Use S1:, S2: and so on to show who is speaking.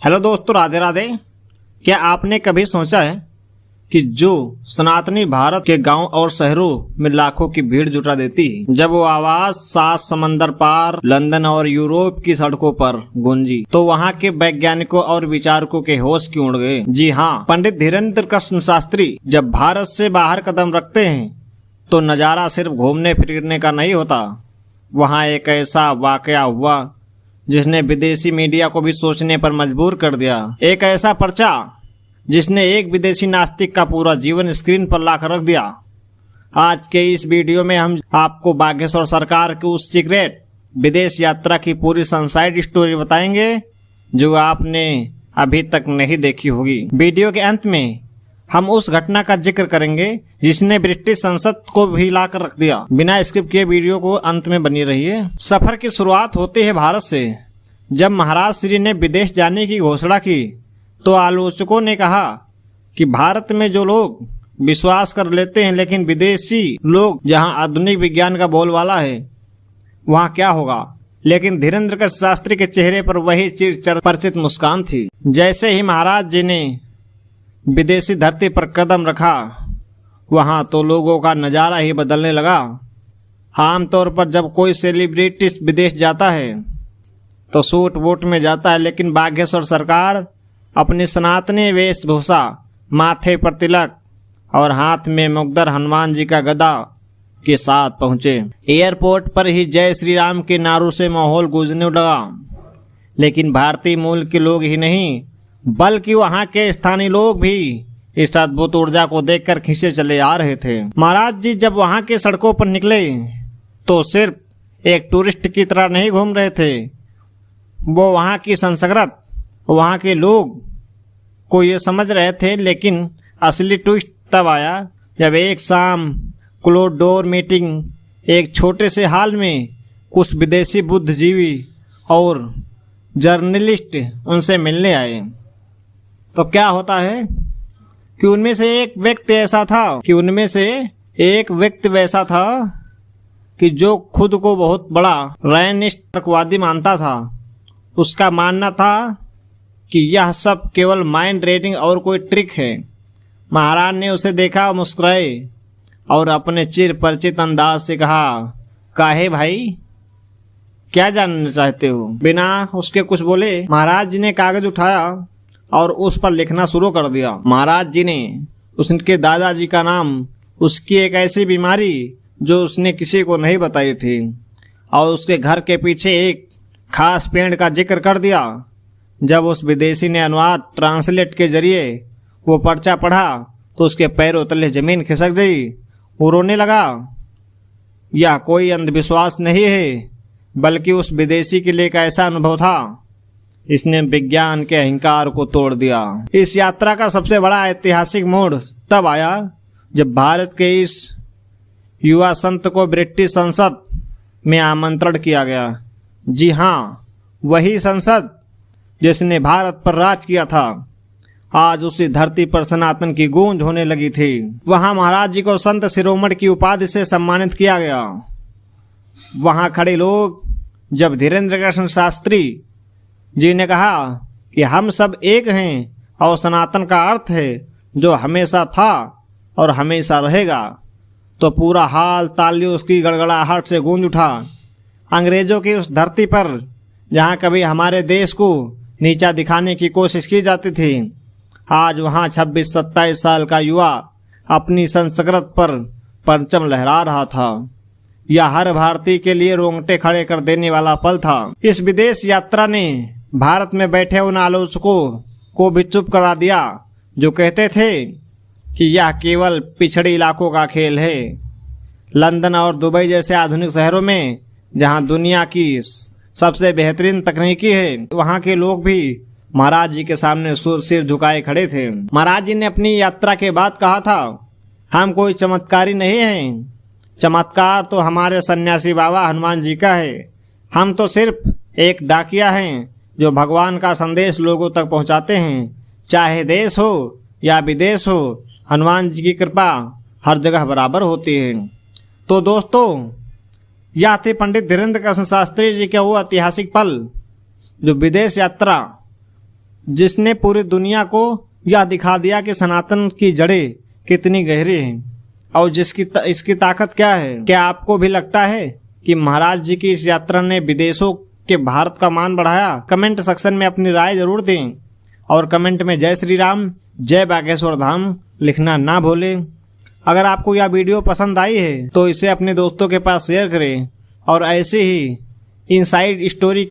S1: Hello दोस्तों, राधे राधे। क्या आपने कभी सोचा है कि जो सनातनी भारत के गांव और शहरों में लाखों की भीड़ जुटा देती है, जब वो आवाज 7 समंदर पार लंदन और यूरोप की सड़कों पर गूंजी तो वहां के वैज्ञानिकों और विचारकों के होश क्यों उड़ गए। जी हाँ, पंडित धीरेन्द्र कृष्ण शास्त्री जब भारत से बाहर कदम रखते हैं तो नजारा सिर्फ घूमने फिरने का नहीं होता। वहाँ एक ऐसा वाकया हुआ जिसने विदेशी मीडिया को भी सोचने पर मजबूर कर दिया। एक ऐसा पर्चा जिसने एक विदेशी नास्तिक का पूरा जीवन स्क्रीन पर लाकर रख दिया। आज के इस वीडियो में हम आपको बागेश्वर सरकार की उस सीक्रेट विदेश यात्रा की पूरी सनसाइड स्टोरी बताएंगे जो आपने अभी तक नहीं देखी होगी। वीडियो के अंत में हम उस घटना का जिक्र करेंगे जिसने ब्रिटिश संसद को भी लाकर रख दिया। बिना स्किप किए वीडियो को अंत में बनी रहिए। सफर की शुरुआत होती है भारत से। जब महाराज श्री ने विदेश जाने की घोषणा की तो आलोचकों ने कहा कि भारत में जो लोग विश्वास कर लेते हैं लेकिन विदेशी लोग जहां आधुनिक विज्ञान का बोलबाला है वहां क्या होगा। लेकिन धीरेन्द्र कृष्ण शास्त्री के चेहरे पर वही चिर परिचित मुस्कान थी। जैसे ही महाराज जी ने विदेशी धरती पर कदम रखा वहां तो लोगों का नजारा ही बदलने लगा। आमतौर पर जब कोई सेलिब्रिटी विदेश जाता है तो सूट वूट में जाता है, लेकिन बागेश्वर सरकार अपनी सनातनी वेशभूषा, माथे पर तिलक और हाथ में मुकद्दर हनुमान जी का गदा के साथ पहुंचे। एयरपोर्ट पर ही जय श्री राम के नारों से माहौल गूंजने लगा। लेकिन भारतीय मूल के लोग ही नहीं बल्कि वहां के स्थानीय लोग भी इस अद्भुत ऊर्जा को देखकर खींचे चले आ रहे थे। महाराज जी जब वहां के सड़कों पर निकले तो सिर्फ एक टूरिस्ट की तरह नहीं घूम रहे थे, वो वहां की संस्कृत, वहां के लोग को ये समझ रहे थे। लेकिन असली ट्विस्ट तब आया जब एक शाम क्लोज डोर मीटिंग एक छोटे से हॉल में कुछ विदेशी बुद्धिजीवी और जर्नलिस्ट उनसे मिलने आए। तो क्या होता है कि उनमें से एक व्यक्ति वैसा था कि जो खुद को बहुत बड़ा रायनिस्टवादी मानता था। उसका मानना था कि यह सब केवल माइंड रीडिंग और कोई ट्रिक है। महाराज ने उसे देखा, मुस्कुराए और अपने चिर परिचित अंदाज से कहा, काहे भाई, क्या जानना चाहते हो। बिना उसके कुछ बोले महाराज जी ने कागज उठाया और उस पर लिखना शुरू कर दिया। महाराज जी ने उसके दादाजी का नाम, उसकी एक ऐसी बीमारी जो उसने किसी को नहीं बताई थी और उसके घर के पीछे एक खास पेड़ का जिक्र कर दिया। जब उस विदेशी ने अनुवाद ट्रांसलेट के जरिए वो पर्चा पढ़ा तो उसके पैरों तले जमीन खिसक गई। वो रोने लगा। यह कोई अंधविश्वास नहीं है बल्कि उस विदेशी के लिए एक ऐसा अनुभव था, इसने विज्ञान के अहंकार को तोड़ दिया। इस यात्रा का सबसे बड़ा ऐतिहासिक मोड़ तब आया जब भारत के इस युवा संत को ब्रिटिश संसद में आमंत्रण किया गया। जी हाँ, वही संसद जिसने भारत पर राज किया था। आज उसी धरती पर सनातन की गूंज होने लगी थी। वहां महाराज जी को संत शिरोमणि की उपाधि से सम्मानित किया गया। वहां खड़े लोग जब धीरेन्द्र कृष्ण शास्त्री जी ने कहा कि हम सब एक हैं और सनातन का अर्थ है जो हमेशा था और हमेशा रहेगा, तो पूरा हाल तालियों की गड़गड़ाहट से गूंज उठा। अंग्रेजों की उस धरती पर जहां कभी हमारे देश को नीचा दिखाने की कोशिश की जाती थी, आज वहां 26-27 साल का युवा अपनी संस्कृत पर परचम लहरा रहा था। यह हर भारतीय के लिए रोंगटे खड़े कर देने वाला पल था। इस विदेश यात्रा ने भारत में बैठे उन आलोचकों को भी चुप करा दिया जो कहते थे कि यह केवल पिछड़े इलाकों का खेल है। लंदन और दुबई जैसे आधुनिक शहरों में जहां दुनिया की सबसे बेहतरीन तकनीकी है, वहां के लोग भी महाराज जी के सामने सिर झुकाए खड़े थे। महाराज जी ने अपनी यात्रा के बाद कहा था, हम कोई चमत्कारी नहीं हैं। चमत्कार तो हमारे सन्यासी बाबा हनुमान जी का है। हम तो सिर्फ एक डाकिया हैं जो भगवान का संदेश लोगों तक पहुंचाते हैं। चाहे देश हो या विदेश हो, हनुमान जी की कृपा हर जगह बराबर होती है। तो दोस्तों, यह थे पंडित धीरेन्द्र कृष्ण शास्त्री जी के वो ऐतिहासिक पल जो विदेश यात्रा जिसने पूरी दुनिया को यह दिखा दिया कि सनातन की जड़ें कितनी गहरी हैं और इसकी ताकत क्या है। क्या आपको भी लगता है कि महाराज जी की इस यात्रा ने विदेशों के भारत का मान बढ़ाया? कमेंट सेक्शन में अपनी राय जरूर दें और कमेंट में जय श्री राम, जय बागेश्वर धाम लिखना ना भूलें। अगर आपको यह वीडियो पसंद आई है तो इसे अपने दोस्तों के पास शेयर करें और ऐसे ही इनसाइड स्टोरी